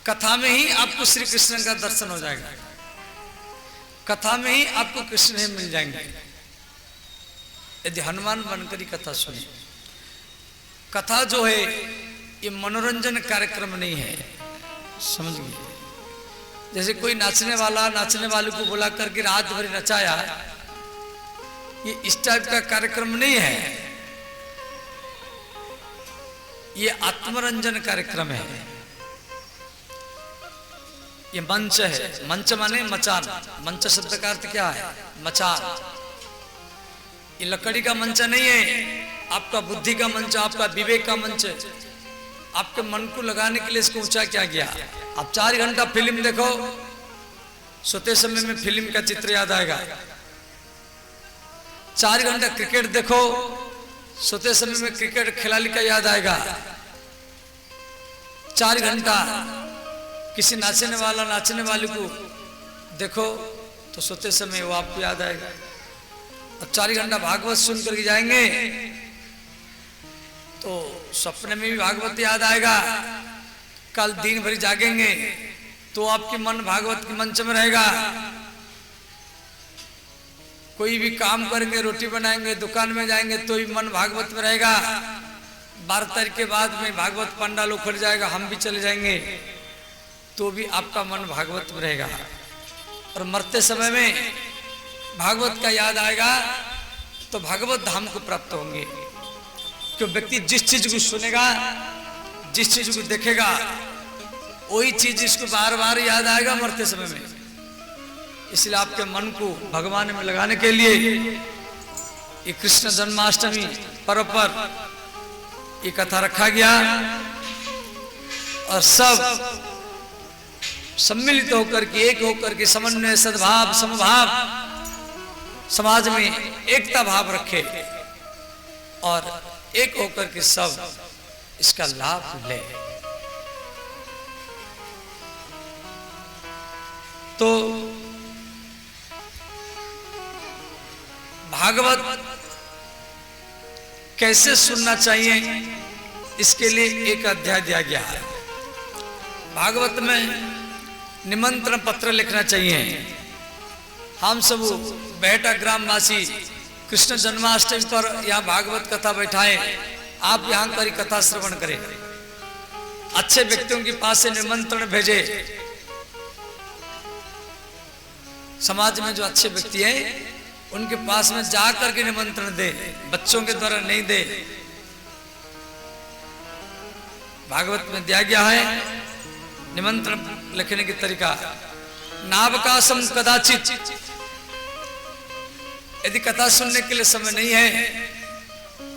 कथा में ही आपको श्री कृष्ण का दर्शन हो जाएगा, कथा में ही आपको कृष्ण ही मिल जाएंगे। यदि हनुमान बनकर ही कथा सुने। कथा जो है ये मनोरंजन कार्यक्रम नहीं है, समझ गए। जैसे कोई नाचने वाला नाचने वाले को बुला करके रात भर नचाया, ये इस टाइप का कार्यक्रम नहीं है, ये आत्मरंजन कार्यक्रम है। ये मंच है, मंच माने मचान, मंच शब्द का अर्थ क्या है? मचान। ये लकड़ी का मंच नहीं है, आपका बुद्धि का मंच, आपका विवेक का मंच है। आपके मन को लगाने के लिए इसको ऊंचा किया गया। आप 4 घंटा फिल्म देखो, सोते समय में फिल्म का चित्र याद आएगा। 4 घंटा क्रिकेट देखो, सोते समय में क्रिकेट खिलाड़ी का याद आएगा। 4 घंटा किसी नाचने वाले को देखो तो सोते समय वो आपको याद आएगा। और 4 घंटा भागवत सुन करके जाएंगे तो सपने में भी भागवत याद आएगा। कल दिन भर जागेंगे तो आपकी मन भागवत के मंच में रहेगा। कोई भी काम करेंगे, रोटी बनाएंगे, दुकान में जाएंगे तो भी मन भागवत में रहेगा। 12 तारीख के बाद में भागवत पंडाल उखड़ जाएगा, हम भी चले जाएंगे तो भी आपका मन भागवत में रहेगा। और मरते समय में भागवत का याद आएगा तो भागवत धाम को प्राप्त होंगे। क्यों? व्यक्ति जिस चीज को सुनेगा, जिस चीज को देखेगा, वही चीज इसको बार बार याद आएगा मरते समय में। इसलिए आपके मन को भगवान में लगाने के लिए ये कृष्ण जन्माष्टमी पर्व पर ये कथा रखा गया। और सब सम्मिलित होकर के, एक होकर के, समन्वय, सद्भाव, समभाव, समाज में एकता भाव रखे और एक होकर के सब इसका लाभ ले। तो भागवत कैसे सुनना चाहिए, इसके लिए एक अध्याय दिया गया है। भागवत में निमंत्रण पत्र लिखना चाहिए। हम सब बेहटा ग्रामवासी कृष्ण जन्माष्टमी पर यहाँ भागवत कथा बैठाएं, आप यहाँ करी कथा श्रवण करें। अच्छे व्यक्तियों के पास से निमंत्रण भेजे। समाज में जो अच्छे व्यक्ति हैं उनके पास में जा करके निमंत्रण दे, बच्चों के द्वारा नहीं दे। भागवत में दिया गया है निमंत्रण लिखने की तरीका। नावकाशम कदाचित, यदि कथा सुनने के लिए समय नहीं है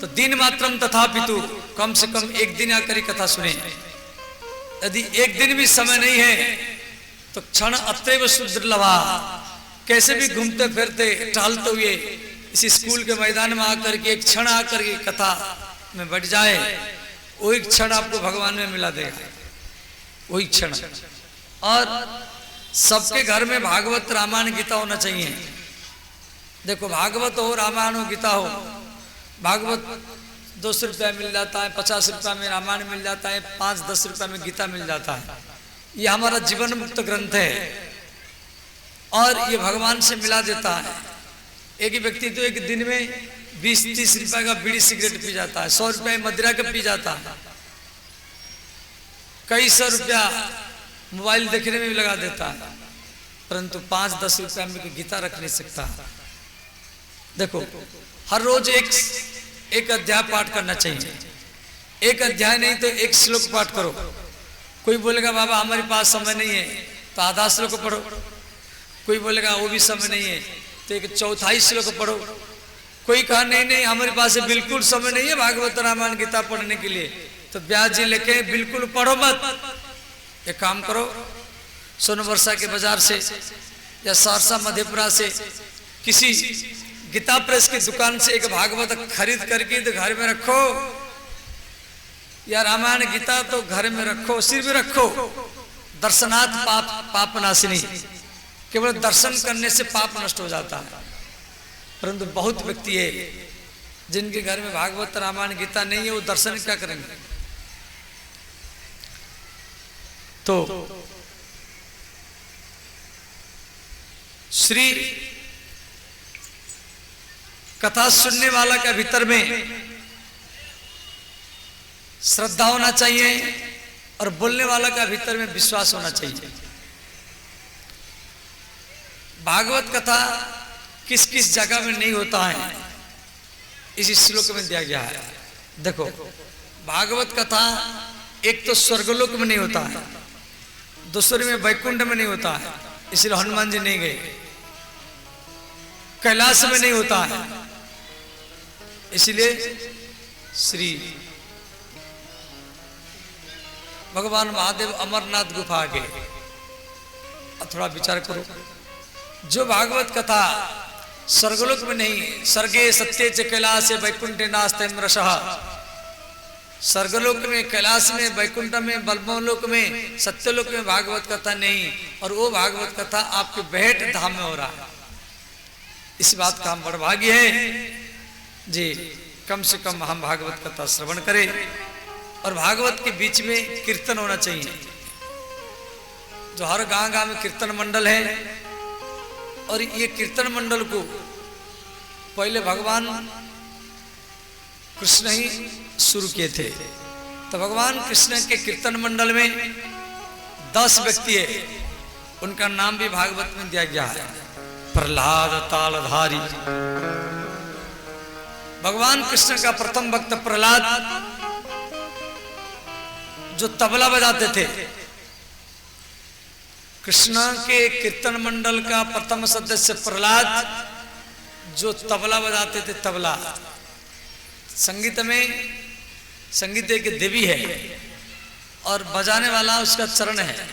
तो दिन मात्रम तथापितु, कम से कम एक दिन आकर कथा सुने। यदि एक दिन भी समय नहीं है तो क्षण अत्रैव सुदुर्लभा, कैसे भी घूमते फिरते टहलते हुए इसी स्कूल के मैदान में आकर के एक क्षण आकर के कथा में बैठ जाए, वो एक क्षण आपको भगवान में मिला देगा, वही क्षण। और सबके घर में भागवत रामायण गीता होना चाहिए। देखो, भागवत हो, रामायण हो, गीता हो। भागवत 200 रुपया मिल जाता है, 50 रुपया में रामायण मिल जाता है, 5-10 रुपया में गीता मिल जाता है। ये हमारा जीवन मुक्त ग्रंथ है और ये भगवान से मिला देता है। एक ही व्यक्ति तो एक दिन में 20-30 रुपया का बीड़ी सिगरेट पी जाता है, 100 रुपया मदिरा का पी जाता है, कई 100 रुपया मोबाइल देखने में भी लगा देता है, परंतु 5-10 रुपया में गीता रख नहीं सकता। देखो, हर रोज एक अध्याय पाठ करना चाहिए। एक अध्याय नहीं तो एक श्लोक पाठ करो। कोई बोलेगा बाबा हमारे पास समय नहीं है तो आधा श्लोक पढ़ो। कोई बोलेगा वो भी समय नहीं है तो एक 1/4 श्लोक पढ़ो। कोई कहा नहीं हमारे पास बिल्कुल समय नहीं है भागवत रामायण गीता पढ़ने के लिए, तो व्यास जी लिखे बिल्कुल पढ़ो मत। एक काम करो, सोनवर्षा के बाजार से या सहरसा मधेपुरा से किसी गीता प्रेस की दुकान से एक भागवत खरीद करके तो घर में रखो, या रामायण गीता तो घर में रखो, सिर में रखो। दर्शनात् पाप नाशिनी, केवल दर्शन करने से पाप नष्ट हो जाता है। परंतु बहुत व्यक्ति है जिनके घर में भागवत रामायण गीता नहीं है, वो दर्शन क्या करेंगे। तो श्री कथा सुनने वाला का भीतर में श्रद्धा होना चाहिए और बोलने वाला का भीतर में विश्वास होना चाहिए। भागवत कथा किस किस जगह में नहीं होता है इस श्लोक में दिया गया है। देखो, भागवत कथा एक तो स्वर्गलोक में नहीं होता है, दूसरे में वैकुंठ में नहीं होता है, इसलिए हनुमान जी नहीं गए। कैलाश में नहीं होता है, इसलिए श्री भगवान महादेव अमरनाथ गुफा के। थोड़ा विचार करो, जो भागवत कथा स्वर्गलोक में नहीं, स्वर्गे सत्ये च कैलाश वैकुंठे नास्ते मृषः, स्वर्गलोक में, कैलाश में, वैकुंठ में, ब्रह्मलोक में, सत्यलोक में भागवत कथा नहीं, और वो भागवत कथा आपके बैठ धाम में हो रहा है। इस बात का हम बड़ा भाग्य है जी। कम से कम हम भागवत कथा श्रवण करें, और भागवत के बीच में कीर्तन होना चाहिए। जो हर गांव गांव में कीर्तन मंडल है, और ये कीर्तन मंडल को पहले भगवान कृष्ण ही शुरू किए थे। तो भगवान कृष्ण के कीर्तन मंडल में 10 व्यक्ति है, उनका नाम भी भागवत में दिया गया है। प्रहलाद तालधारी, भगवान कृष्ण का प्रथम भक्त प्रहलाद, जो तबला बजाते थे। कृष्ण के कीर्तन मंडल का प्रथम सदस्य प्रहलाद, जो तबला बजाते थे। तबला संगीत में, संगीत एक देवी है और बजाने वाला उसका चरण है।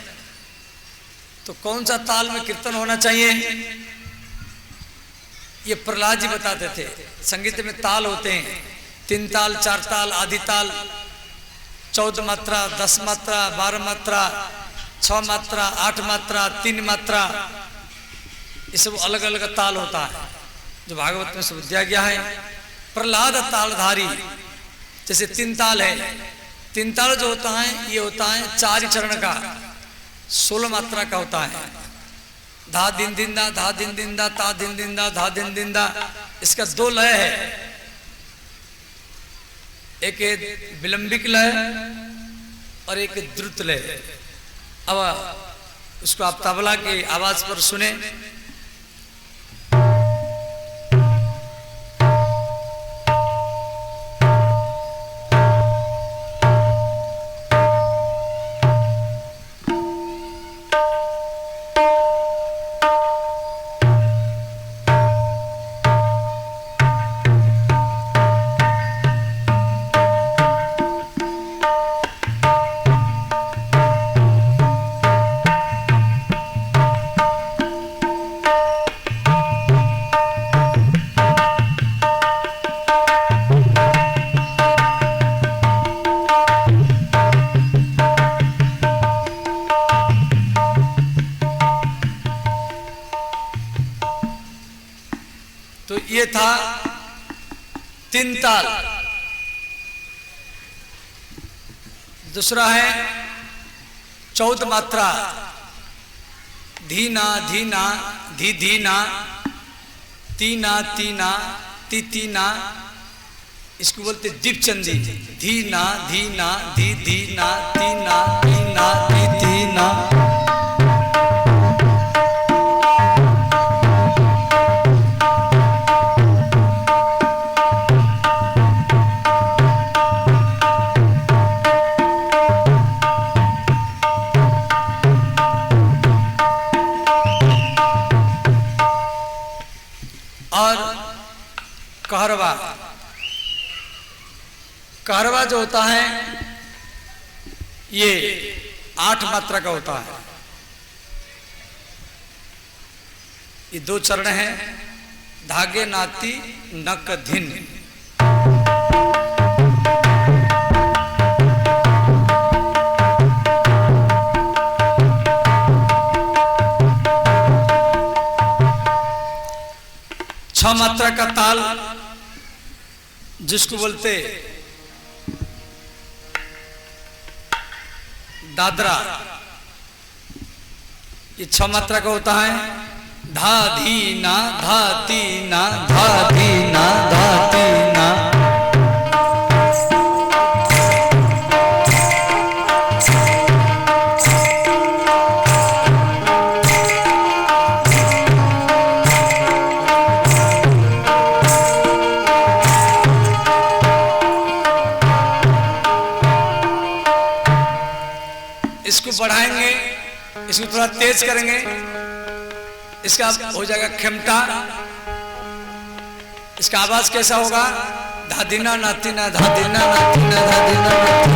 तो कौन सा ताल में कीर्तन होना चाहिए ये प्रहलाद जी बताते थे। संगीत में ताल होते हैं, 3 ताल, 4 ताल, आदि ताल, 14 मात्रा, 10 मात्रा, 12 मात्रा, 6 मात्रा, 8 मात्रा, 3 मात्रा, ये सब अलग अलग ताल होता है जो भागवत में सब दिया गया है। प्रहलाद तालधारी, जैसे 3 ताल है, 3 ताल जो होता है ये होता है 4 चरण का, 16 मात्रा का होता है। धा दिन दिन दा, धा दिन दिन दा, ता दिन दिन दा, धा दिन दिन दा। इसका 2 लय है, एक विलंबिक लय और एक द्रुत लय। अब उसको आप तबला की आवाज पर सुने। तो ये था 3 ताल। दूसरा है 14 मात्रा, धीना धीना, धी धीना, तीना तीना, ती तीना। इसको बोलते दीपचंदी। धीना धीना, धी धीना, तीना तीना, ती तीना। और कहरवा, कहरवा जो होता है ये 8 मात्रा का होता है। ये 2 चरण हैं, धागे नाती नक धिन। छह मात्रा का ताल जिसको बोलते दादरा, ये 6 मात्रा का होता है। धा धी ना धा ती ना धा धी ना धा ती ना। इसको बढ़ाएंगे, इसको थोड़ा तेज करेंगे, इसका हो जाएगा खेमटा। इसका आवाज कैसा होगा? धादिना नातिना धादिना नातिना धादिना नातिना।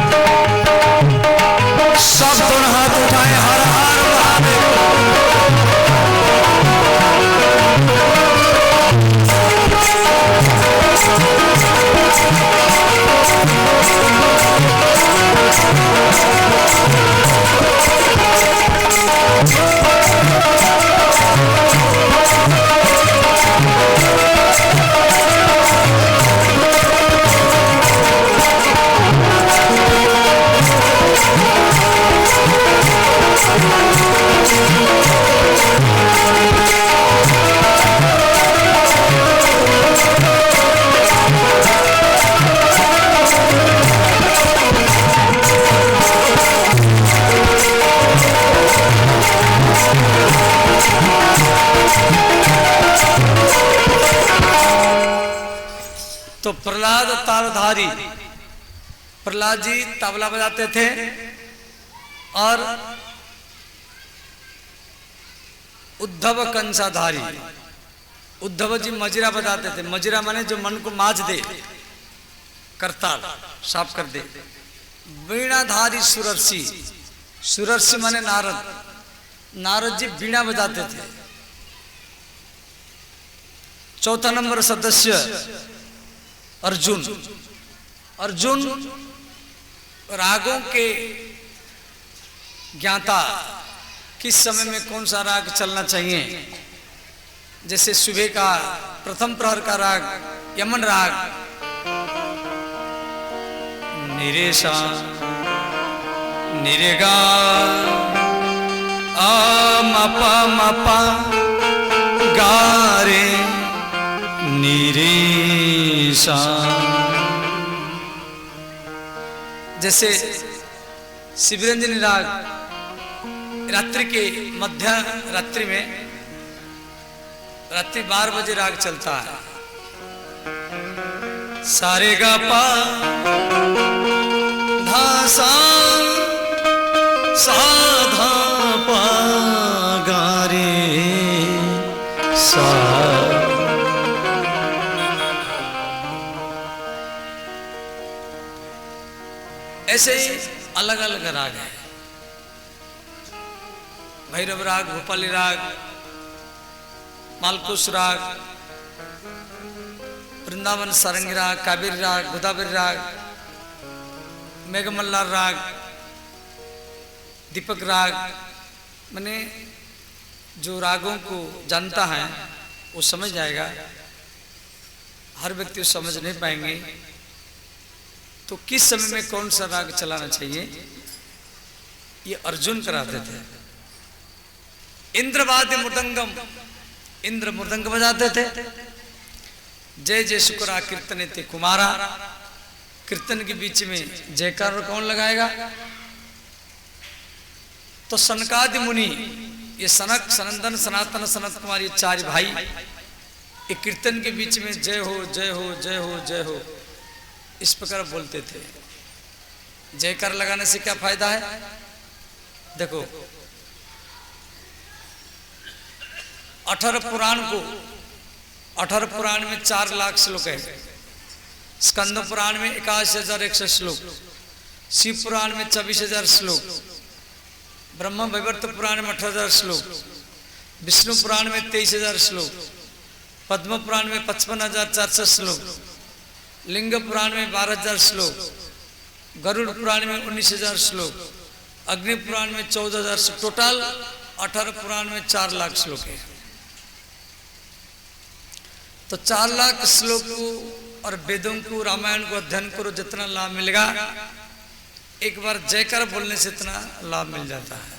सब दोनों हाथ उठाए, हर हर महादेव। तो प्रहलाद तारधारी, प्रहलाद जी तबला बजाते थे और उद्धव कंसाधारी, उद्धव जी मजिरा बजाते थे। मजिरा माने जो मन को माज दे, करताल साफ कर दे। वीणाधारी सुरर्षि, सुरर्षि माने नारद, नारद जी वीणा बजाते थे। चौथा नंबर सदस्य अर्जुन, अर्जुन रागों के ज्ञाता, किस समय में कौन सा राग चलना चाहिए। जैसे सुबह का प्रथम प्रहर का राग यमन राग, निरेशा निरेगा आ मपा मपा गारे निरेशा। जैसे शिवरंजनी राग रात्रि के मध्य रात्रि में, रात्रि 12 बजे राग चलता है। सारे गा पा धा सा सा धा पा गा रे सा। ऐसे ही अलग अलग राग है। भैरव राग, भोपाली राग, मालकुश राग, वृंदावन सारंगी राग, कावेरी राग, गोदावरी राग, मेघमल्लार राग, दीपक राग। माने जो रागों को जानता है वो समझ जाएगा, हर व्यक्ति समझ नहीं पाएंगे। तो किस समय में कौन सा राग चलाना चाहिए ये अर्जुन कराते थे। इंद्रवाद्य मृदंगम, इंद्र मृदंग बजाते थे। जय जय शुक्रा कीर्तने ते कुमारा, कीर्तन के बीच में जयकार कौन लगाएगा? तो सनकादि मुनि, ये सनक, सनंदन, सनातन, सनत कुमार, ये 4 भाई, ये कीर्तन के बीच में जय हो जय हो जय हो जय हो इस प्रकार बोलते थे। जयकार लगाने से क्या फायदा है? देखो 18 पुराण को, 18 पुराण में 4 लाख श्लोक है। स्कंद पुराण में 81,100 श्लोक, शिव पुराण में 24,000 श्लोक, ब्रह्म वैवर्त पुराण में 18,000 श्लोक, विष्णु पुराण में 23,000 श्लोक, पद्म पुराण में 55,400 श्लोक, लिंग पुराण में 12,000 श्लोक, गरुड़ पुराण में 19,000 श्लोक, अग्नि पुराण में 14,000 श्लोक। टोटल 18 पुराण में 4 लाख श्लोक है। तो 4 लाख श्लोक को और वेदों को, रामायण को अध्ययन करो, जितना लाभ मिलेगा, एक बार जयकार बोलने से इतना लाभ मिल जाता है।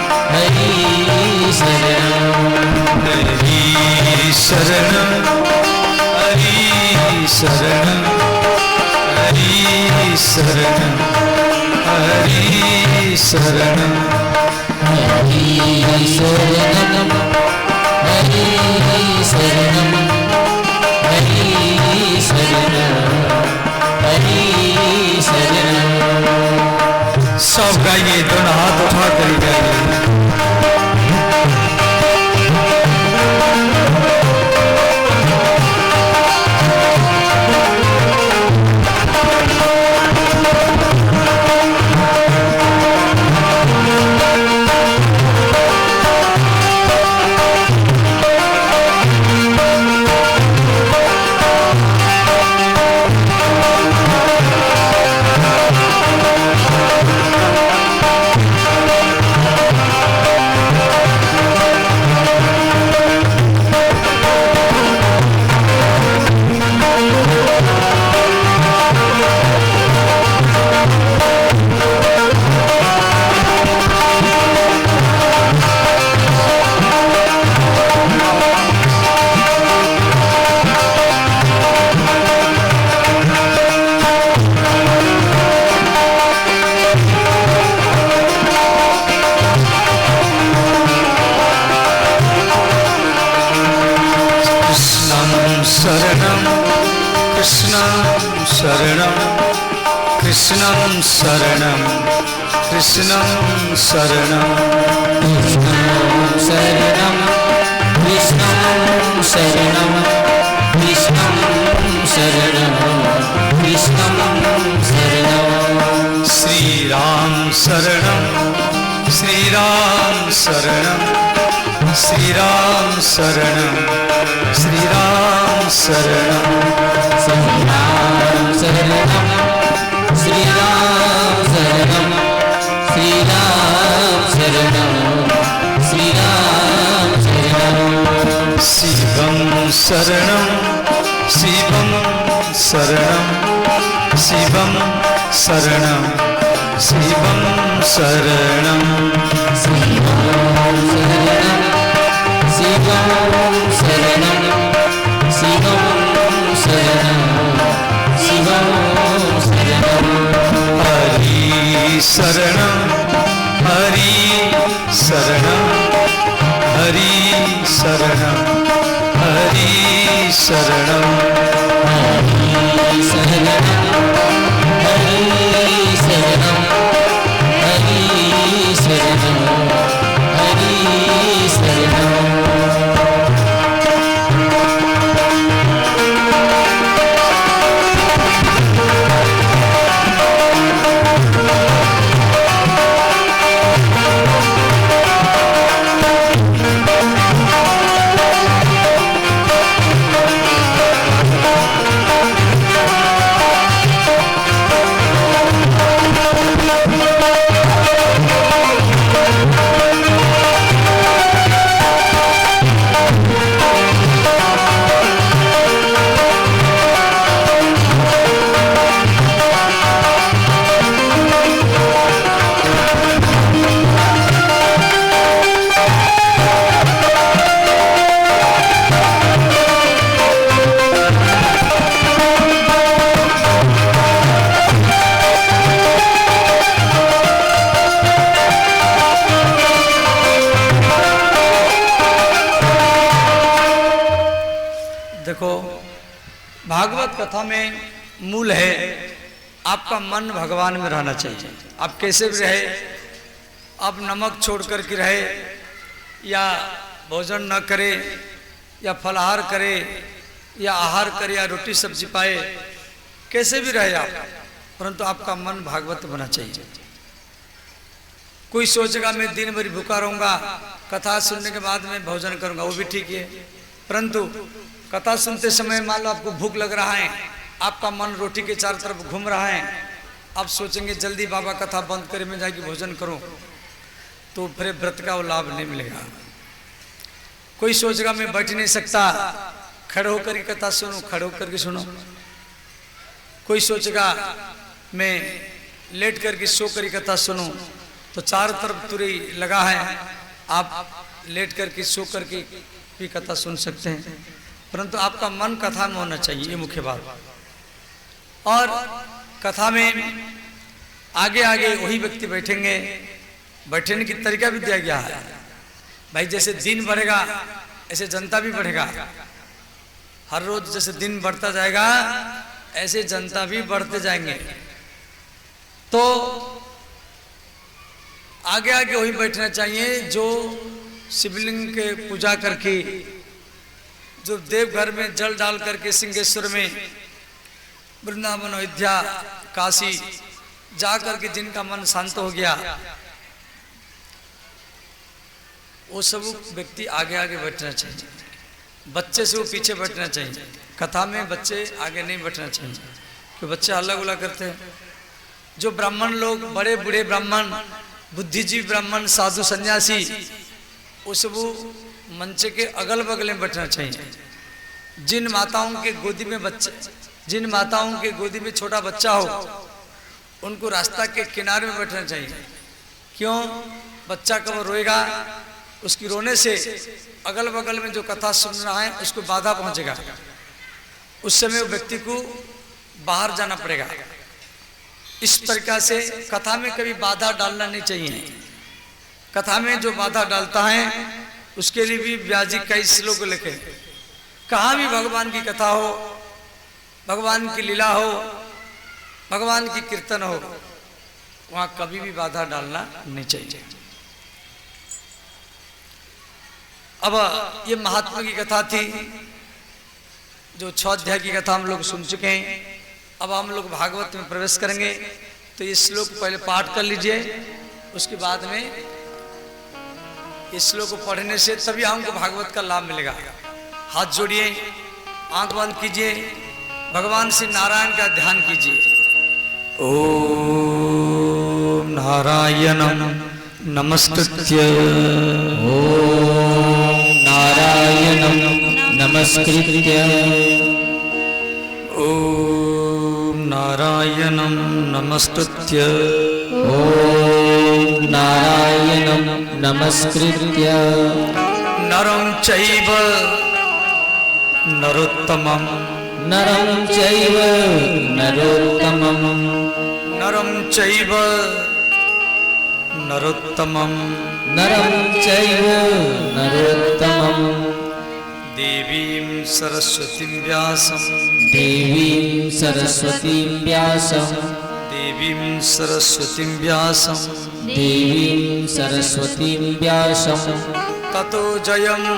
शरणं हरि शरणं हरि शरणं हरि शरणं हरि शरणं हरि शरणं हरि शरणं हरि शरणं। सब गाइए, दोनों हाथ उठा कर गाइए। शरणं कृष्णं शरणं कृष्णं शरणं कृष्णं शरणं कृष्णं शरणं कृष्णं शरणं कृष्णं शरणं कृष्णं शरणं। श्री राम शरणं श्री राम शरणं श्री राम शरणं श्री राम शरणं श्री राम शरणं श्री राम शरणं श्री राम शरणं श्री राम शरणं। शिवं शरणं शिवं शरणं शिवं शरणं शिवं शरणं शिवं शरणं शिवं शरणं शिवं शरणं शिवं शरणं। हरि शरणं हरि शरणं हरि शरणं हरि शरणं हरि शरणं हरि शरणं हरि शरणं हरि शरणं। देखो, भागवत कथा में मूल है आपका मन भगवान में रहना चाहिए। आप कैसे भी रहे, आप नमक छोड़ कर के रहे या भोजन न करे या फलाहार करे या आहार करे या रोटी सब्जी पाए, कैसे भी रहे आप, परंतु आपका मन भागवत होना चाहिए। कोई सोचेगा मैं दिन भर भूखा रहूंगा, कथा सुनने के बाद में भोजन करूंगा, वो भी ठीक है, परंतु कथा सुनते समय मान लो आपको भूख लग रहा है, आपका मन रोटी के चारों तरफ घूम रहा है, आप सोचेंगे जल्दी बाबा कथा बंद करे मैं जाके भोजन करूं, तो फिर व्रत का वो लाभ नहीं मिलेगा। कोई सोचेगा मैं बैठ नहीं सकता, खड़े होकर के कथा सुनो, खड़े होकर के सुनो। कोई सोचेगा मैं लेट करके सो कर कथा सुनूं, तो चारों तरफ तुरई लगा है, आप लेट करके सो करके भी कथा सुन सकते हैं, परंतु आपका मन कथा में होना चाहिए, ये मुख्य बात। और कथा में आगे आगे वही व्यक्ति बैठेंगे, बैठने की तरीका भी दिया गया है भाई। जैसे दिन बढ़ेगा ऐसे जनता भी बढ़ेगा, हर रोज जैसे दिन बढ़ता जाएगा ऐसे जनता भी बढ़ते जाएंगे। तो आगे आगे वही बैठना चाहिए जो शिवलिंग के पूजा करके, जो देवघर में जल डाल करके, सिंहेश्वर में, वृंदावन, अयोध्या, काशी जा करके जिनका मन शांत हो गया, वो सब व्यक्ति आगे आगे बैठना चाहिए। बच्चे से वो पीछे बैठना चाहिए। कथा में बच्चे आगे नहीं बैठना चाहिए कि बच्चे हल्ला गुल्ला करते हैं। जो ब्राह्मण लोग, बड़े बूढ़े ब्राह्मण, बुद्धिजीवी ब्राह्मण, साधु सन्यासी, वो सब मंच के अगल बगल में बैठना चाहिए। जिन माताओं के गोदी में बच्चे, जिन माताओं के गोदी में छोटा बच्चा हो, उनको रास्ता के किनारे में बैठना चाहिए। क्यों? बच्चा कब रोएगा, उसकी रोने से अगल बगल में जो कथा सुन रहा है उसको बाधा पहुंचेगा, उस समय वो व्यक्ति को बाहर जाना पड़ेगा। इस प्रकार से कथा में कभी बाधा डालना नहीं चाहिए। कथा में जो बाधा डालता है उसके लिए भी व्यास जी कई श्लोक लिखे। कहाँ भी भगवान की कथा हो, भगवान की लीला हो, भगवान की कीर्तन हो, वहां कभी भी बाधा डालना नहीं चाहिए। अब ये महात्मा की कथा थी, जो 6 अध्याय की कथा हम लोग सुन चुके हैं। अब हम लोग भागवत में प्रवेश करेंगे, तो ये श्लोक पहले पाठ कर लीजिए, उसके बाद में इस श्लोक को पढ़ने से तभी हमको भागवत का लाभ मिलेगा। हाथ जोड़िए, आंख बंद कीजिए, भगवान श्री नारायण का ध्यान कीजिए। ओम नारायणं नमस्कृत्य, ओम नारायणं नमस्कृत्य, ओम नारायणं नमस्कृत्य, ओम नारायणं नमस्कृत्य, नरं चैव नरोत्तमं, नरं चैव नरोत्तमं, नरं चैव नरोत्तमं, नरं चैव नरोत्तमं, देवीं सरस्वतीं व्यासं, देवीं सरस्वतीं व्यासं, देवीं सरस्वतीं व्यासं, देवीं सरस्वतीं व्यासं, ततो जयम्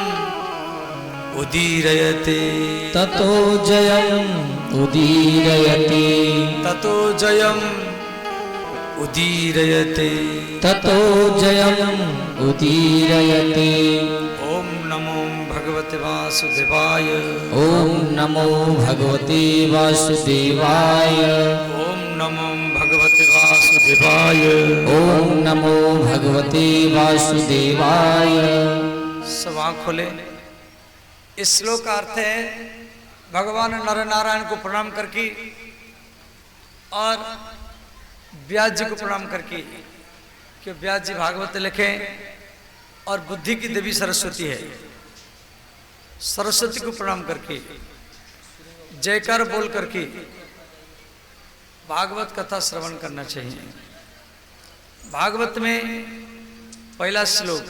उदीरयते, ततो जयम् उदीरयते, ततो जयम् उदीरयते, ततो जयम् उदीरयते। ओम नमो भगवते वासुदेवाय, ओम नमो भगवते वासुदेवाय, ओम नमो भगवते वासुदेवाय। ओम नमो भगवते वासुदेवाय। सब आँख खोले। इस श्लोक का अर्थ है भगवान नर नारायण को प्रणाम करके और व्यास जी को प्रणाम करके, कि व्यास जी भागवत लिखे और बुद्धि की देवी सरस्वती है, सरस्वती को प्रणाम करके, जयकार बोल करके भागवत कथा श्रवण करना चाहिए। भागवत में पहला श्लोक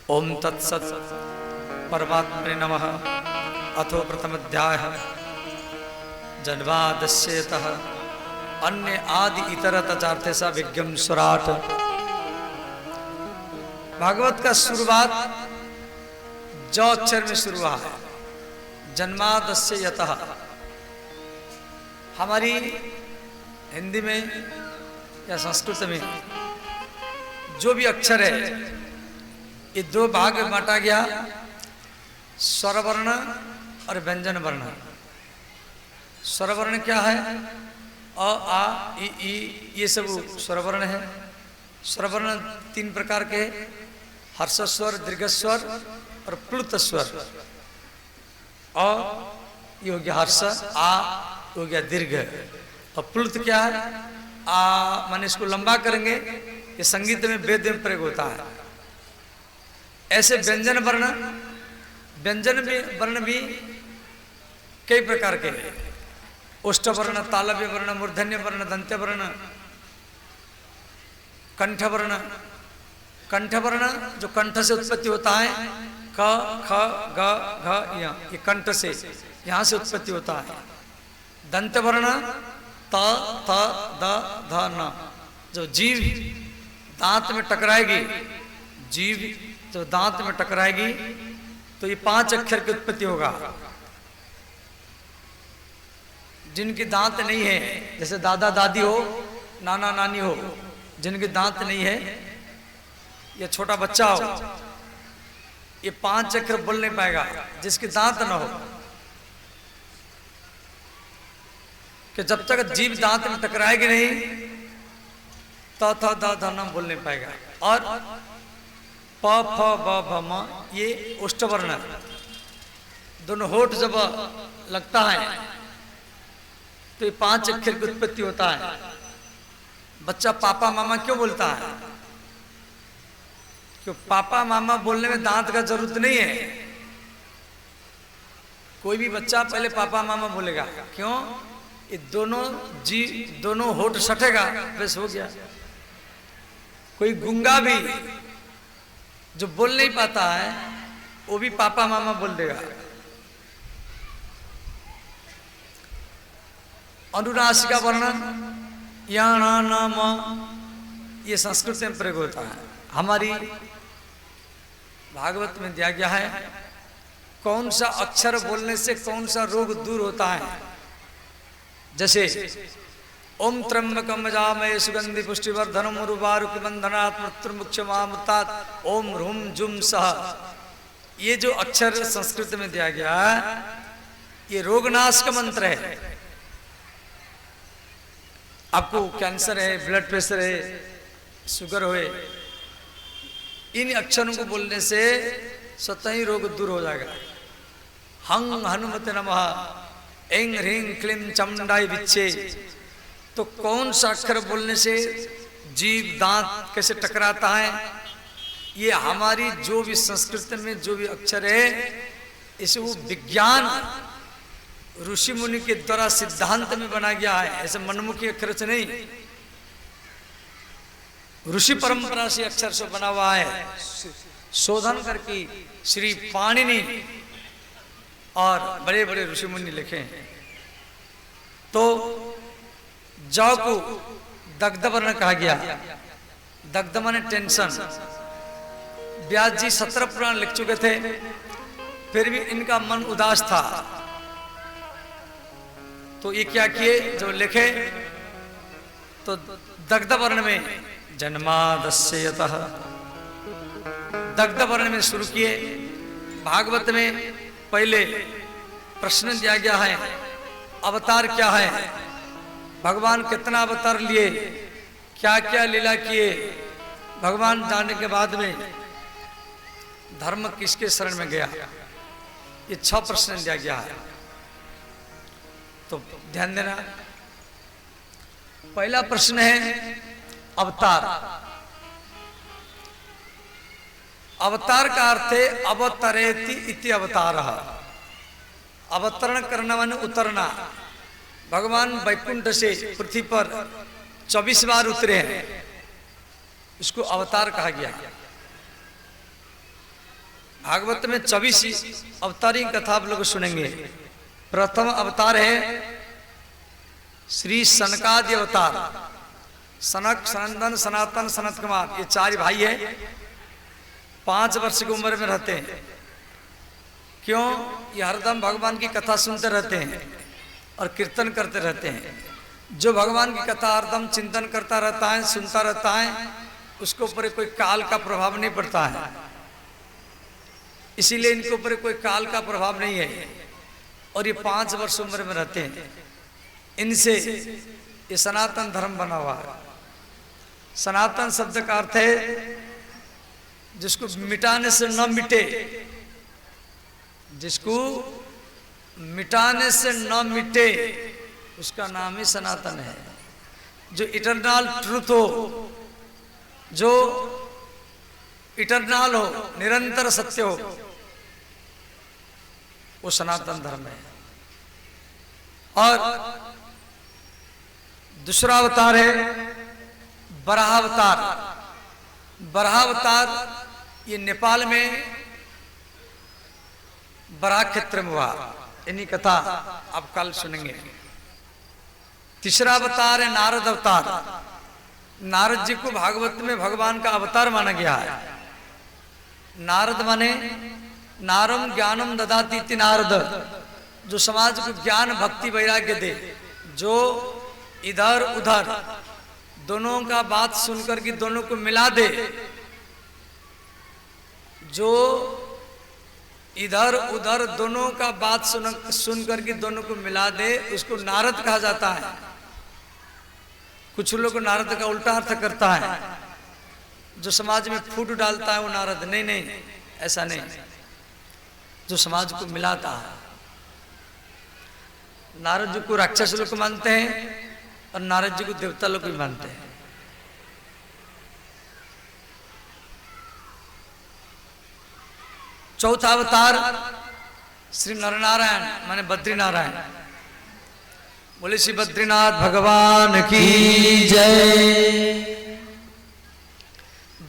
ओम तत्सत परमात्मने नमः, अथो प्रथम अध्याय, जन्मादस्यतः अन्य आदि इतर तचार्थे सा विज्ञम सुराट। भागवत का शुरुआत ज अक्षर में शुरू हुआ है, जन्मादस्य यतः। हमारी हिंदी में या संस्कृत में जो भी अक्षर है ये 2 भाग में बांटा गया, स्वर वर्ण और व्यंजन वर्ण। स्वर वर्ण क्या है? अ आ इ ई, ये सब स्वर वर्ण है। स्वर वर्ण 3 प्रकार के, हर्ष स्वर, दीर्घ स्वर और प्लुत स्वर। अ ये हो गया हर्ष, आ हो गया दीर्घ, और प्लुत क्या है? आ माने इसको लंबा करेंगे, ये संगीत में वेद में प्रयोग होता है। ऐसे व्यंजन वर्ण व्यंजन भी वर्ण भी कई प्रकार के हैं। ओष्ठ वर्ण, तालव्य वर्ण, मूर्धन्य वर्ण, दंत्य वर्ण, कंठ वर्ण। कंठ वर्ण जो कंठ से उत्पत्ति होता है, क ख ग घ य, ये कंठ से यहाँ से उत्पत्ति होता है। दंत वर्ण त थ द ध न, जो जीव दांत में टकराएगी, जीव जो दांत में टकराएगी तो ये 5 अक्षर की उत्पत्ति होगा। जिनके दांत नहीं है, जैसे दादा दादी हो, नाना नानी हो, जिनके दांत नहीं है या छोटा बच्चा हो, ये 5 अक्षर बोल नहीं पाएगा। जिसके दांत ना हो, कि जब तक जीव दांत में टकराएगी नहीं त थ द ध न बोल नहीं पाएगा। और प फ ब भ म ये ओष्ठ वर्ण, दोनों होठ जब लगता है तो ये 5 अक्षर की उत्पत्ति होता है। बच्चा पापा मामा क्यों बोलता है? क्यों पापा मामा बोलने में दांत का जरूरत नहीं है। कोई भी बच्चा पहले पापा मामा बोलेगा, क्यों? ये दोनों होठ सटेगा, बस हो गया। कोई गूंगा भी जो बोल नहीं पाता है वो भी पापा मामा बोल देगा। अनुनासिका वर्ण या न म, ये संस्कृत में प्रयोग होता है। हमारी भागवत में दिया गया है कौन सा अक्षर बोलने से कौन सा रोग दूर होता है। जैसे ओम त्र्यंबकम यजामहे सुगंधि पुष्टिवर्धनम उर्वारुक बंधनात् मृत्युर्मुक्षमामृतात् ओम ह्रूम जुम सह, ये जो अक्षर संस्कृत में दिया गया है ये रोगनाश का मंत्र है। आपको कैंसर है, ब्लड प्रेशर है, शुगर है, इन अक्षरों को बोलने से स्वतः ही रोग दूर हो जाएगा। हंग हनुमते नमः, एंग ह्रीं क्लीं चमुंडाय विच्छे। तो कौन सा अक्षर बोलने से जीव दांत कैसे टकराता है, ये हमारी जो भी संस्कृत में जो भी अक्षर है इसे वो विज्ञान ऋषि मुनि के द्वारा सिद्धांत में बना गया है, ऐसे मनमुखी अक्षर से नहीं। ऋषि परंपरा से अक्षर से बना हुआ है, शोधन करके श्री पाणिनि और बड़े बड़े ऋषि मुनि लिखे हैं। तो जौ को दग्ध वर्ण कहा गया। दग्ध माने टेंशन। व्यास जी 17 पुराण लिख चुके थे, फिर भी इनका मन उदास था, तो ये क्या किए, जो लिखे तो दग्ध वर्ण में जन्मादस्य यतः दग्ध वर्ण में शुरू किए। भागवत में पहले प्रश्न दिया गया है अवतार क्या है, भगवान कितना अवतार लिए, क्या क्या लीला किए। भगवान जानने के बाद में धर्म किसके शरण में गया, ये 6 प्रश्न दिया गया है। तो ध्यान देना, पहला प्रश्न है अवतार। अवतार का अर्थ है अवतरेति इति अवतारः। अवतरण करना माने उतरना। भगवान वैकुंठ से पृथ्वी पर 24 बार उतरे हैं, इसको अवतार कहा गया। भागवत में 24 अवतारी कथा आप लोग सुनेंगे। प्रथम अवतार है श्री सनकादि अवतार। सनक, सनंदन, सनातन, सनत कुमार, ये 4 भाई है। 5 वर्ष की उम्र में रहते हैं। क्यों? ये हरदम भगवान की कथा सुनते रहते हैं और कीर्तन करते रहते हैं। जो भगवान की कथा हरदम चिंतन करता रहता है, सुनता रहता है, उसके ऊपर कोई काल का प्रभाव नहीं पड़ता है। इसीलिए इनके ऊपर कोई काल का प्रभाव नहीं है और ये 5 वर्ष उम्र में रहते हैं। इनसे ये सनातन धर्म बना हुआ है। सनातन शब्द का अर्थ है जिसको मिटाने से न मिटे, जिसको मिटाने से न मिटे उसका नाम ही सनातन है। जो इटरनल ट्रूथ हो, जो इटरनल हो, निरंतर सत्य हो, वो सनातन धर्म है। और दूसरा अवतार है बराह अवतार। बराह अवतार ये नेपाल में बराह क्षेत्र में हुआ, इन्हीं कथा आप कल सुनेंगे। तीसरा अवतार है नारद अवतार। नारद जी को भागवत में भगवान का अवतार माना गया है। नारद माने नारम ज्ञानम ददाति इति नारद, जो समाज को ज्ञान भक्ति वैराग्य दे, जो इधर उधर दोनों का बात सुनकर के दोनों को मिला दे, जो इधर उधर दोनों का बात सुन करके दोनों को मिला दे, उसको नारद कहा जाता है। कुछ लोग नारद का उल्टा अर्थ करता है, जो समाज में फूट डालता है वो नारद। नहीं नहीं, ऐसा नहीं, जो समाज को मिलाता है। नारद जी को राक्षस लोग मानते हैं और नारद जी को देवता लोग भी मानते हैं। चौथा अवतार श्री नरनारायण माने बद्रीनारायण। बोले श्री बद्रीनाथ भगवान की जय।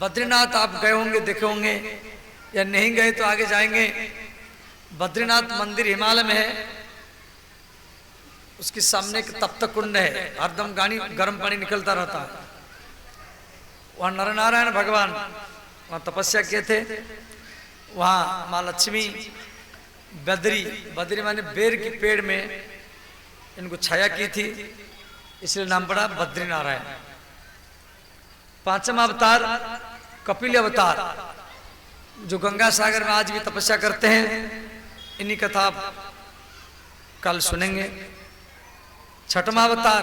बद्रीनाथ आप गए होंगे, देखे होंगे, या नहीं गए तो आगे जाएंगे। बद्रीनाथ मंदिर हिमालय में है, उसके सामने एक तप्त कुंड है, हरदम गर्म पानी निकलता रहता है। वहां नरनारायण भगवान वहां तपस्या किए थे। वहां माँ लक्ष्मी बद्री माने बेर के पेड़ में इनको छाया की थी, इसलिए नाम पड़ा बद्रीनारायण। पांचवा अवतार कपिल अवतार, जो गंगा सागर में आज भी तपस्या करते हैं। इन्हीं कथा आप कल सुनेंगे। छठवां अवतार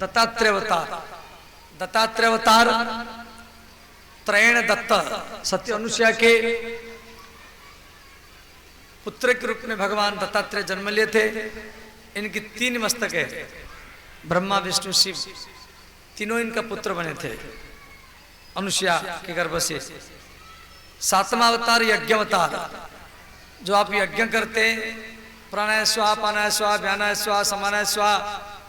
दत्तात्रेय अवतार। दत्तात्रेय अवतार त्रयण दत्त, सत्य अनुसुया के पुत्र के रूप में भगवान दत्तात्रेय जन्म लिए थे। इनकी 3 मस्तक है, ब्रह्मा विष्णु शिव, तीनों इनका पुत्र बने थे अनुसुया के गर्भ से। 7वां अवतार यज्ञ अवतार, जो आप यज्ञ करते, प्राणाय स्वाहा पानाय स्वाहा व्यानाय स्वाहा समानाय स्वाहा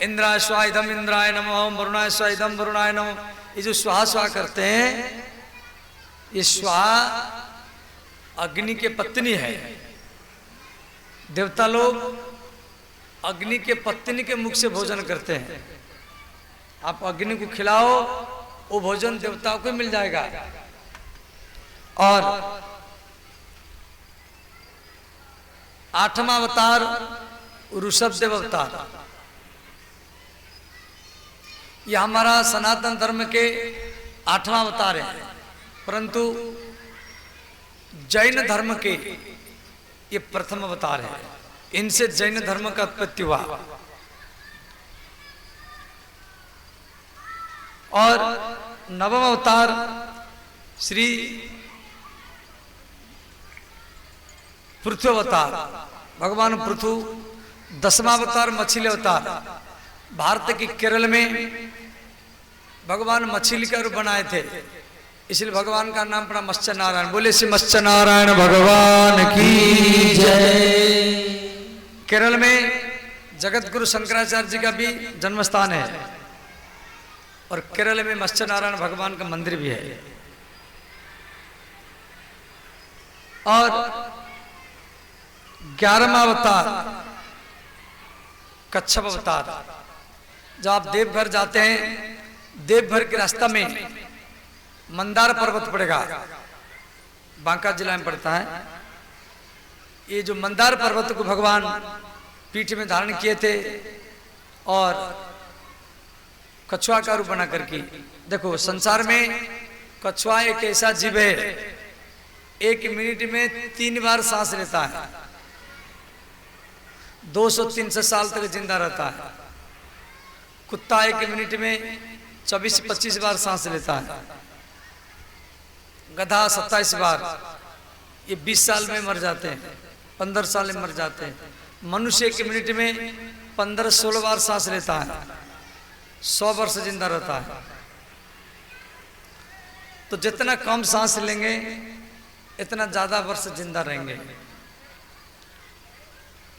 इंद्राय स्वाहा इदम इंद्राय नमः वरुणाय स्वाहा इदम वरुणाय नमः, ये जो स्वाहा स्वाहा करते हैं, ये स्वाहा अग्नि के पत्नी है। देवता लोग अग्नि के पत्नी के मुख से भोजन करते हैं। आप अग्नि को खिलाओ, वो भोजन देवताओं को मिल जाएगा। और 8वां अवतार ऋषभदेव अवतार। यह हमारा सनातन धर्म के 8वां अवतार है, परंतु जैन धर्म के ये प्रथम अवतार है। इनसे जैन धर्म का उत्पत्ति हुआ। और 9वां अवतार श्री पृथ्वी अवतार, भगवान पृथु। 10वां अवतार मछली अवतार। भारत के केरल में भगवान मछली का रूप बनाए थे, इसलिए भगवान का नाम पड़ा मत्स्य नारायण। बोले श्री मत्स्य नारायण भगवान की जय। केरल में जगत गुरु शंकराचार्य जी का भी जन्म स्थान है, और केरल में मत्स्य नारायण भगवान का मंदिर भी है। और 11वां अवतार कच्छप अवतार। जब आप देवघर जाते हैं, देवघर के रास्ता में मंदार पर्वत पड़ेगा, बांका जिला में पड़ता है। ये जो मंदार पर्वत को भगवान पीठ में धारण किए थे और कछुआ का रूप बना करके। देखो, संसार में कछुआ एक ऐसा जीव है, 1 मिनट में 3 बार सांस लेता है, 200-300 साल तक जिंदा रहता है। कुत्ता 1 मिनट में 24-25 बार सांस लेता है। गधा 27 बार। ये 20 साल में मर जाते हैं, 15 साल में मर जाते हैं। मनुष्य 1 मिनट में 15-16 बार सांस लेता है, 100 वर्ष जिंदा रहता है। तो जितना कम सांस लेंगे इतना ज्यादा वर्ष जिंदा रहेंगे।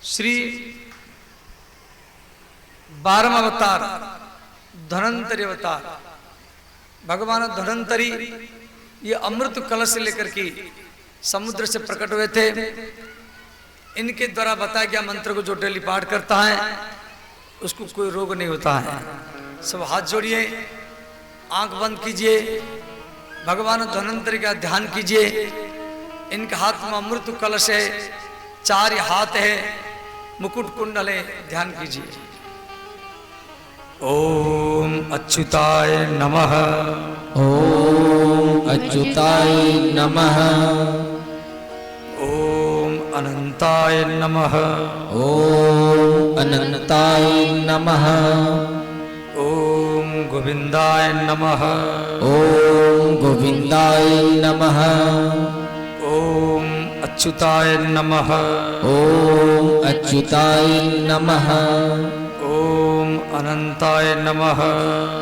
श्री 12वां अवतार धन्वंतरी अवतार भगवान धन्वंतरी ये अमृत कलश लेकर के समुद्र से प्रकट हुए थे। इनके द्वारा बताया गया मंत्र को जो डेली पाठ करता है उसको कोई रोग नहीं होता है। सब हाथ जोड़िए, आंख बंद कीजिए, भगवान धन्वंतरी का ध्यान कीजिए। इनके हाथ में अमृत कलश है, 4 हाथ है, मुकुट कुंडल है, ध्यान कीजिए। ओम अच्युताय नमः। ओम अच्युताय नमः। ओम अनंताय नमः। ओम अनंताय नमः। ओम गोविंदाय नमः। ओम गोविंदाय नमः। ओम अच्युताय नमः। ओम अच्युताय नमः। ओम अनंताय नमः।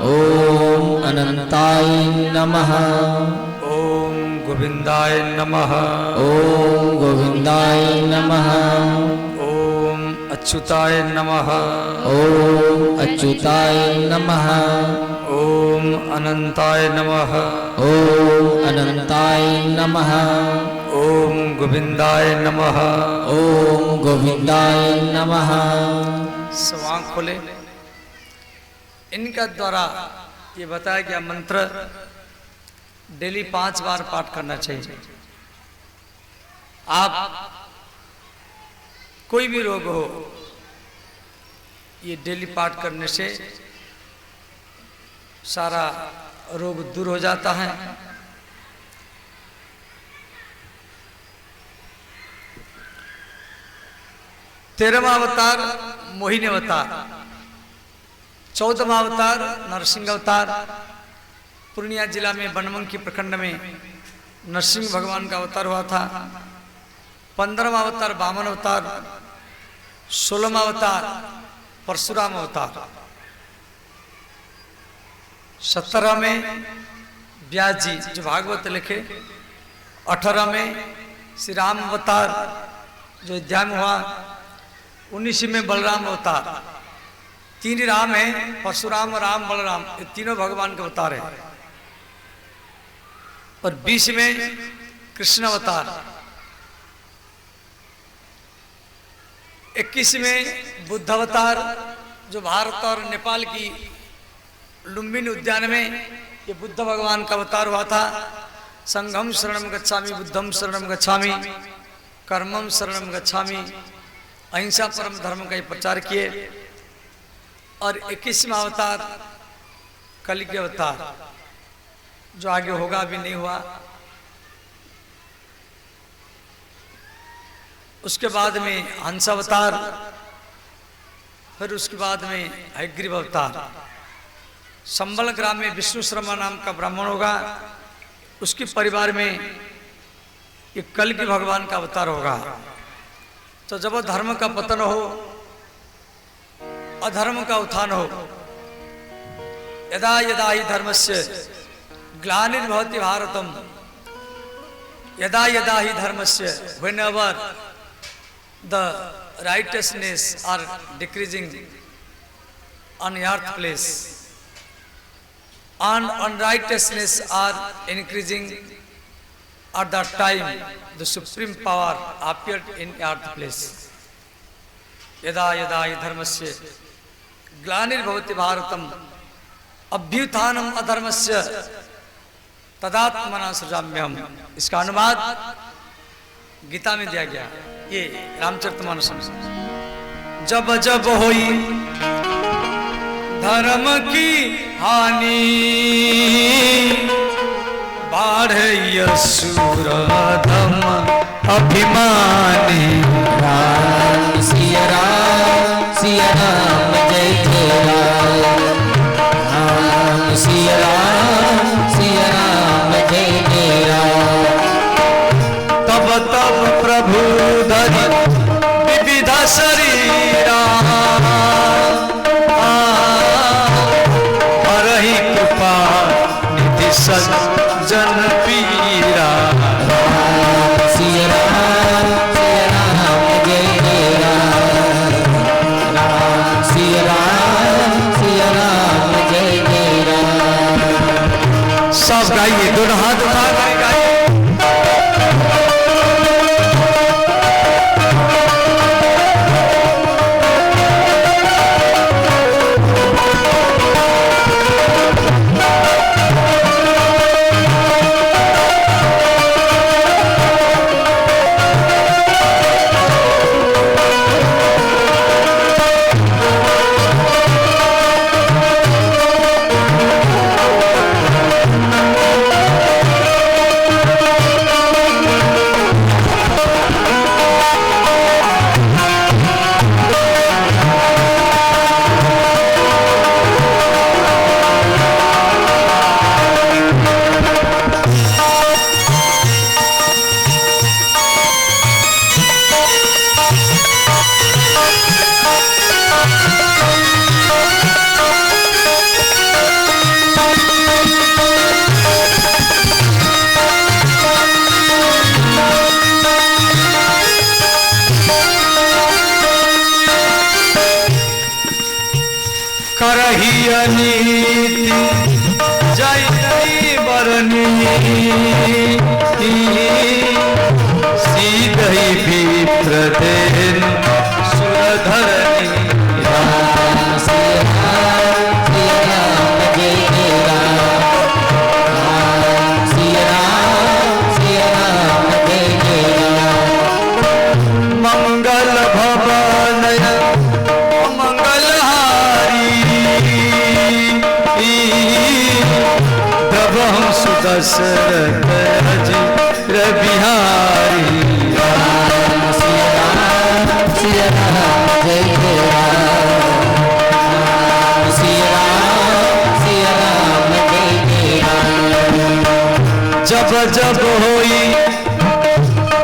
ओम अनंताय नमः। ओम गोविंदाय नमः। ओम गोविंदाय नमः। ओम अच्युताय नमः। ओम अच्युताय नमः। ओम अनंताय नमः। ओम अनंताय नमः। ओम गोविंदाय नमः। ओम गोविंदाय नमः। सब आँख खोले। इनका द्वारा ये बताया गया मंत्र डेली 5 बार पाठ करना चाहिए। आप कोई भी रोग हो, ये डेली पाठ करने से सारा रोग दूर हो जाता है। तेरहवां अवतार मोहिनी अवतार, 14वां अवतार नरसिंह अवतार। पूर्णिया जिला में बनमंकी प्रखंड में नरसिंह भगवान का अवतार हुआ था। 15वां अवतार वामन अवतार, 16वां अवतार परशुराम अवतार, 17 में व्यास जी जो भागवत लिखे, 18 में श्री राम अवतार जो अयोध्या में हुआ, 19 में बलराम अवतार। 3 राम हैं, परशुराम राम बलराम, ये तीनों भगवान के अवतार हैं। और 20 में कृष्ण अवतार, 21 में बुद्ध अवतार जो भारत और नेपाल की लुम्बिनी उद्यान में ये बुद्ध भगवान का अवतार हुआ था। संघम शरणम गच्छामि, बुद्धम शरणम गच्छामि, कर्मम शरणम गच्छामि, अहिंसा परम धर्म का प्रचार किए। और 21वां अवतार कलि के अवतार जो आगे होगा, अभी नहीं हुआ। उसके बाद में हंस अवतार, फिर उसके बाद में हयग्रीव अवतार। संबल ग्राम में विष्णु शर्मा नाम का ब्राह्मण होगा, उसके परिवार में ये कल की भगवान का अवतार होगा। तो जब धर्म का पतन हो, अधर्म का उत्थान हो, यदा यदा ही धर्मस्य ग्लानिर्भवति भारतम, यदा यदा ही धर्मस्य, whenever the righteousness are decreasing on earth place and unrighteousness are increasing, at that time the supreme power appeared in earth place. यदा यदा ही धर्मस्य ग्लानिर्भवति भारतम अभ्युत्थानम अधर्मस्य तदात्मना सृजाम्यहम्। इसका अनुवाद गीता में दिया गया, ये रामचरितमानस में। जब जब होई धर्म की हानि, बाढ़े असुर धम अभिमानी। राम सिया राम जय जय राम। राम सिया राम जय जय राम। तब तब प्रभु धरि विविध शरीरा, हरहि कृपा निधि सज्जन पीरा। राम सिया राम जय जय अनीति जय नहीं बरनी सीधई भी प्रदेन सुरधरनी राम सिया राम जय जय राम सिया राम जय जय राम मंगल भवन मंगलहारी प्रभु सुदशरथ जी बिहारी राम सिया राम जय जय राम सिया राम जय जय राम जब जब होई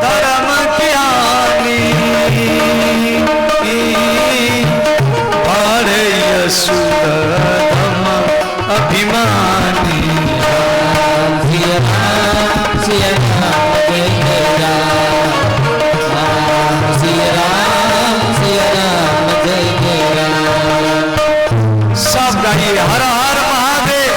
धर्म की हानि बढ़े यशोधम अभिमानी राम सिया राम जय जय राम सिया राम जय जय राम सब गाइए हर हर महादेव।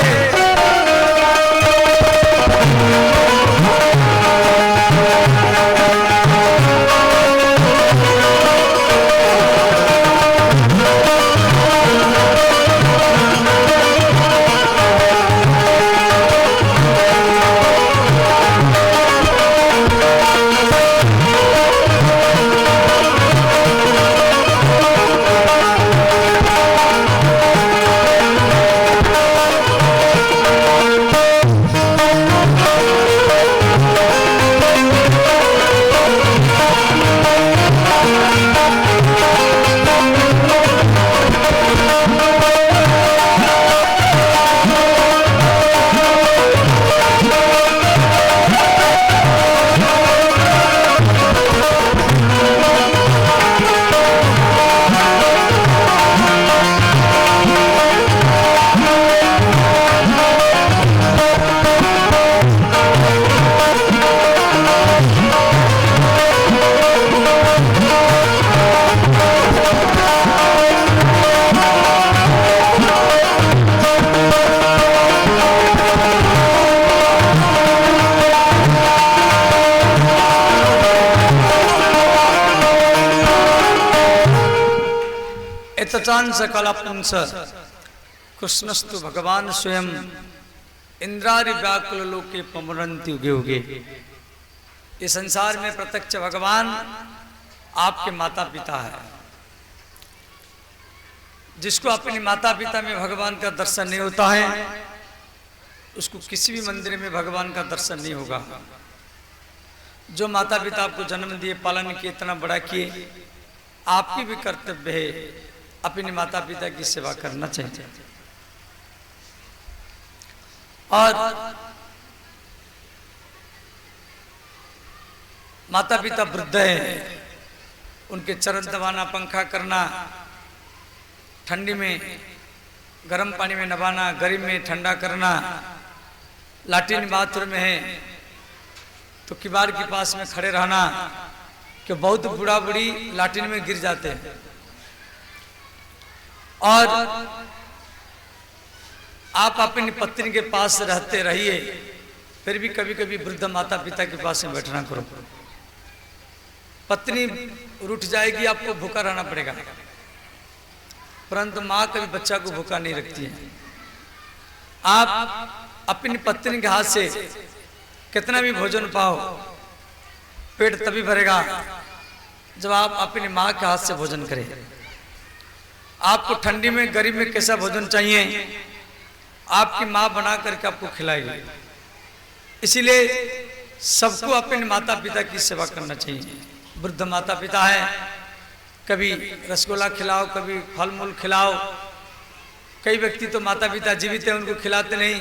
एतचांस कलापुंस कृष्णस्तु भगवान स्वयं इंद्रारि व्याकुल लोके पमुरंति उगे उगे। इस संसार में प्रत्यक्ष भगवान आपके माता पिता है। जिसको अपने माता पिता में भगवान का दर्शन नहीं होता है उसको किसी भी मंदिर में भगवान का दर्शन नहीं होगा। जो माता पिता आपको जन्म दिए, पालन किए, इतना बड़ा किए, आपकी भी कर्तव्य है अपने माता पिता की सेवा करना चाहिए। और माता पिता वृद्ध है, उनके चरण दबाना, पंखा करना, ठंडी में गर्म पानी में नहाना, गर्मी में ठंडा करना, लैट्रिन बाथरूम में है तो किवाड़ के पास में खड़े रहना, कि बहुत बूढ़ा बूढ़ी लैट्रिन में गिर जाते हैं। और आप अपनी पत्नी के पास रहते रहिए, फिर भी कभी कभी वृद्ध माता पिता के पास में बैठना करो। पत्नी रूठ जाएगी, आपको भूखा रहना पड़ेगा, परंतु माँ कभी बच्चा को भूखा नहीं रखती है। आप अपनी पत्नी के हाथ से कितना भी भोजन पाओ, पेट तभी भरेगा जब आप अपनी माँ के हाथ से भोजन करें। आपको ठंडी में, गर्मी में कैसा भोजन चाहिए, आपकी माँ बना करके आपको खिलाएगी। इसीलिए सबको अपने माता पिता की सेवा करना चाहिए। वृद्ध माता पिता है, कभी रसगुल्ला खिलाओ, कभी फल मूल खिलाओ। कई व्यक्ति तो माता पिता जीवित हैं, उनको खिलाते नहीं,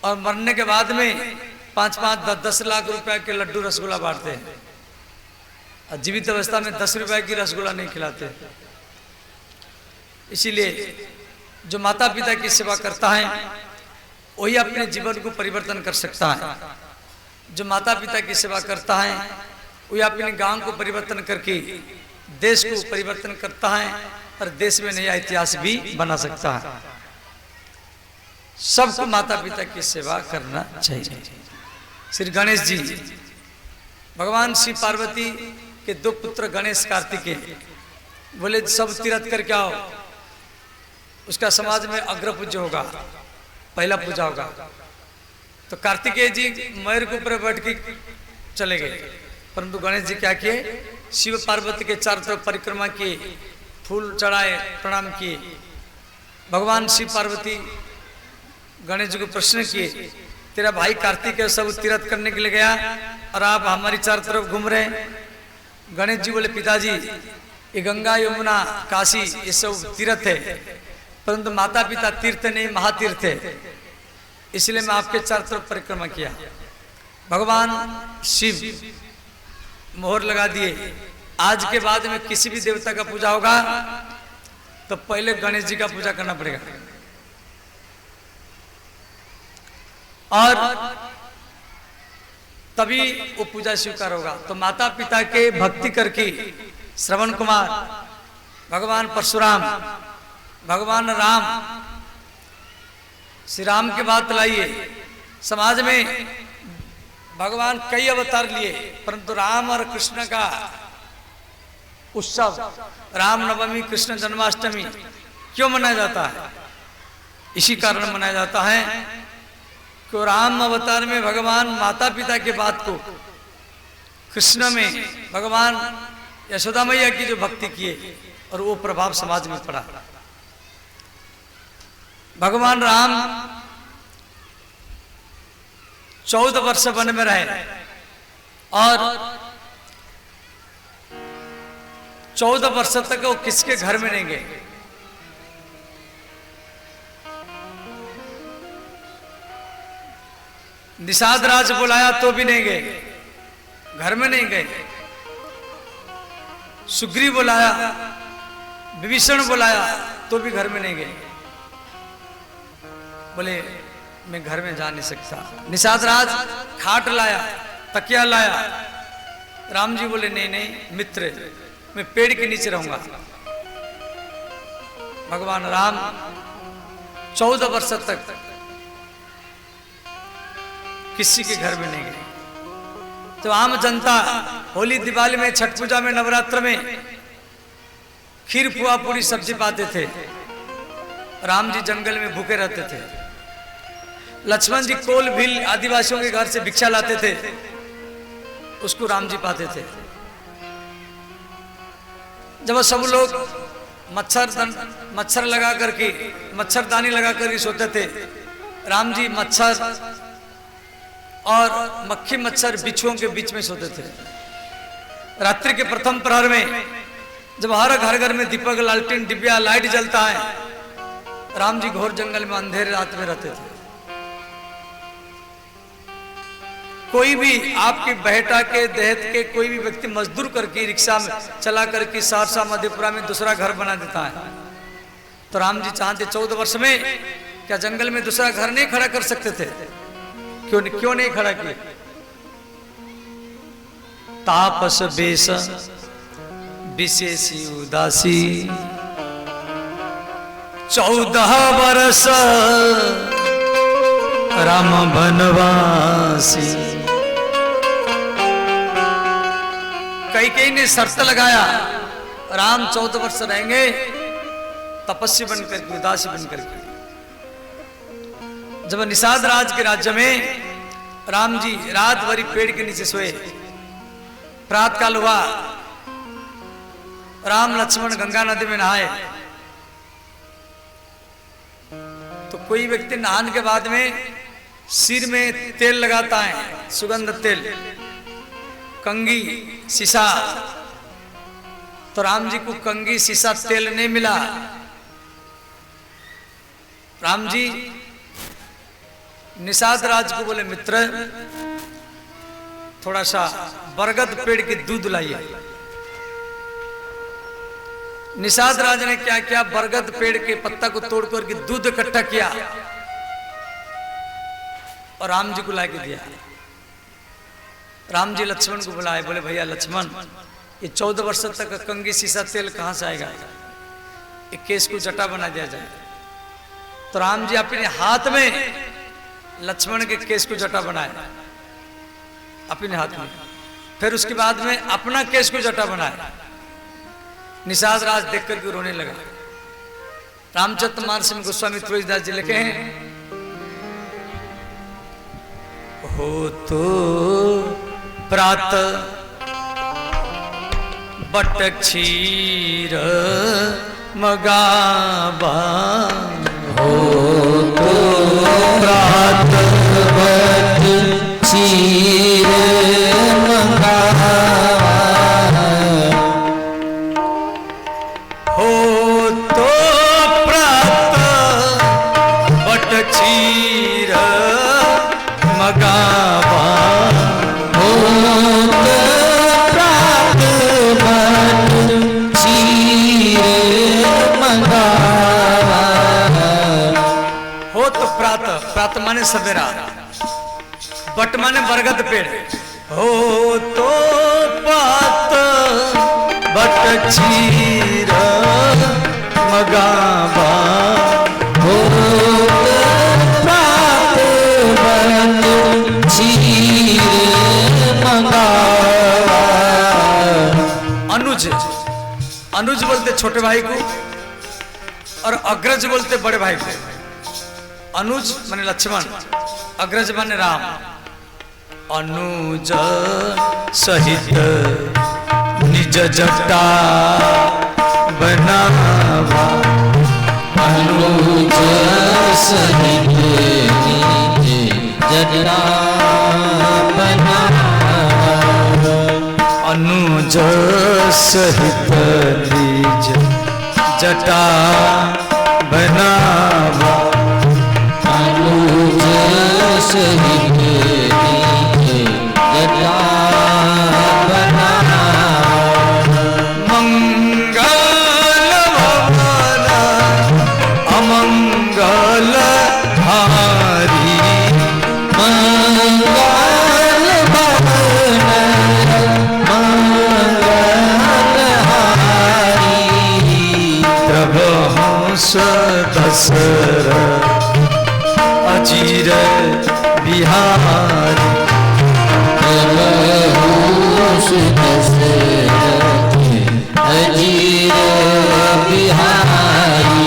और मरने के बाद में 5-5, 10-10 लाख रुपए के लड्डू रसगुल्ला बांटते हैं, और जीवित अवस्था में 10 रुपए की रसगुल्ला नहीं खिलाते। इसीलिए जो माता पिता की सेवा करता है वही अपने जीवन को परिवर्तन कर सकता है। जो माता पिता की सेवा करता है वही अपने गांव को परिवर्तन करके देश को परिवर्तन करता है, और देश में नया इतिहास भी बना सकता है। सबको माता पिता की सेवा करना चाहिए। श्री गणेश जी, भगवान शिव पार्वती के दो पुत्र गणेश कार्तिकेय बोले सब तीर्थ करके आओ, उसका समाज में अग्र पूज्य होगा, पहला पूजा होगा। तो कार्तिकेय जी मयूर के ऊपर बैठ के चले गए, परंतु गणेश जी क्या किए, शिव पार्वती के चारों तरफ परिक्रमा किए, फूल चढ़ाए, प्रणाम किए। भगवान शिव पार्वती गणेश जी को प्रश्न किए, तेरा भाई कार्तिक है सब तीर्थ करने के लिए गया और आप हमारी चारों तरफ घूम रहे हैं। गणेश जी बोले पिताजी, ये गंगा यमुना काशी ये सब तीर्थ है, परंतु माता पिता तीर्थ नहीं महातीर्थ है, इसलिए मैं आपके चारों तरफ परिक्रमा किया। भगवान शिव मोहर लगा दिए, आज के बाद में किसी भी देवता का पूजा होगा तो पहले गणेश जी का पूजा करना पड़ेगा। और तभी वो पूजा स्वीकार होगा। तो माता पिता के भक्ति करके श्रवण कुमार, भगवान परशुराम, भगवान राम, श्री राम की बात लाइए। समाज में भगवान कई अवतार लिए, परंतु राम और कृष्ण का उत्सव रामनवमी, कृष्ण जन्माष्टमी क्यों मनाया जाता है? इसी कारण मनाया जाता है कि राम अवतार में भगवान माता पिता के बात को, कृष्ण में भगवान यशोदा मैया की जो भक्ति किए और वो प्रभाव समाज में पड़ा। भगवान राम 14 वर्ष वन में रहे और 14 वर्ष तक वो किसके घर में नहीं गए। निषाद राज बुलाया तो भी नहीं गए, घर में नहीं गए। सुग्रीव बुलाया, विभीषण बुलाया तो भी घर में नहीं गए, बोले मैं घर में जा नहीं सकता। निषाद राज खाट लाया, तकिया लाया, राम जी बोले नहीं नहीं मित्र, मैं पेड़ के नीचे रहूंगा। भगवान राम 14 वर्ष तक किसी के घर में नहीं गए। तो आम जनता होली दिवाली में, छठ पूजा में, नवरात्र में खीर पुआ पूरी सब्जी पाते थे। राम जी जंगल में भूखे रहते थे। लक्ष्मण जी कोल भील आदिवासियों के घर से भिक्षा लाते थे, उसको राम जी पाते थे। जब सब लोग मच्छर लगा करके, मच्छरदानी लगा करके सोते थे, राम जी मच्छर और मक्खी मच्छर बिच्छुओं के बीच में सोते थे। रात्रि के प्रथम प्रहर में जब हर घर घर में दीपक, लालटेन, डिबिया, लाइट जलता है, राम जी घोर जंगल में अंधेरे रात में रहते थे। कोई भी आपके बहेटा के, देहत के कोई भी व्यक्ति मजदूर करके, रिक्शा में चला करके सहरसा मधेपुरा में दूसरा घर बना देता है। तो राम जी चाहते 14 वर्ष में क्या जंगल में दूसरा घर नहीं खड़ा कर सकते थे? क्यों नहीं खड़ा किए? तापस बेस विशेषी उदासी 14 वर्ष राम बनवासी। कई ने शर्त लगाया, राम 14 वर्ष रहेंगे तपस्वी बनकर के, उदासी बनकर के। जब निषाद राज के राज्य में राम जी रात भरी पेड़ के नीचे सोए, प्रातः काल हुआ, राम लक्ष्मण गंगा नदी में नहाए। तो कोई व्यक्ति नहाने के बाद में सिर में तेल लगाता है, सुगंध तेल, कंगी, सीसा। तो राम जी को कंगी, सीसा, तेल नहीं मिला। राम जी निषाद राज को बोले मित्र, थोड़ा सा बरगद पेड़ की दूध लाइए। निषाद राज ने क्या किया, बरगद पेड़ के पत्ता को तोड़ करके दूध इकट्ठा किया और राम जी को लाके दिया। राम जी लक्ष्मण को बुलाए, बोले भैया लक्ष्मण, ये 14 वर्ष तक कंगी, सीसा, तेल कहां से आएगा? एक केस को जटा बना दिया जाए। तो राम जी अपने हाथ में लक्ष्मण के केस को जटा बनाए, अपने हाथ में। फिर उसके बाद में अपना केस को जटा बनाए। निषाद राज देख करके रोने लगा। रामचरितमानस में गोस्वामी तुलसीदास जी लिखे हैं, हो तो प्रात बट क्षीर मगाबा, हो तो प्रात बट क्षीर मगाबा, हो तो प्रात बट क्षीर मगाबा, हो तो प्रात बट क्षीर मगाबा। हो तो प्रात, प्रात माने सवेरा, बट माने बरगद पेड़। हो तो प्रात बट क्षीर मगाबा, हो प्रात बट क्षीर मगाबा। अनुज, अनुज बोलते छोटे भाई को और अग्रज बोलते बड़े भाई को। अनुज माने लक्ष्मण, अग्रज माने राम। अनुज सहित निज जटा बनावा, अनुज सहित निज जटा बनावा, अनुज सहित निज जटा बनावा, अनुज सहित निज जटा बनावा। मंगल भवन अमंगल हारी, मंगल भवन मंगल हारी, प्रभहंस दशरथ अजीर बिहारी, प्रभहंस दशरथ अजीर बिहारी।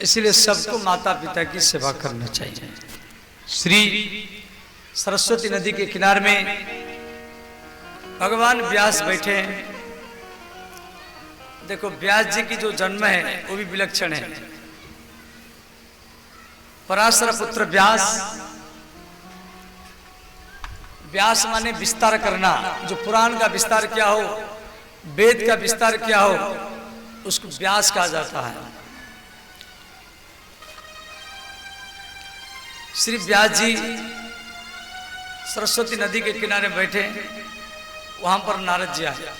इसलिए सबको माता पिता की सेवा करना चाहिए। श्री सरस्वती नदी के किनारे में भगवान व्यास बैठे हैं। देखो व्यास जी की जो जन्म है वो भी विलक्षण है। पराशर पुत्र व्यास, व्यास माने विस्तार करना। जो पुराण का विस्तार किया हो, वेद का विस्तार किया हो, उसको व्यास कहा जाता है। श्री व्यास जी सरस्वती नदी के किनारे बैठे, वहां पर नारद जी आए।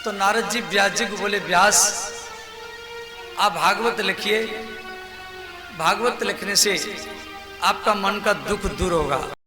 तो नारद जी व्यास जी को बोले, व्यास आप भागवत लिखिए, भागवत लिखने से आपका मन का दुख दूर होगा।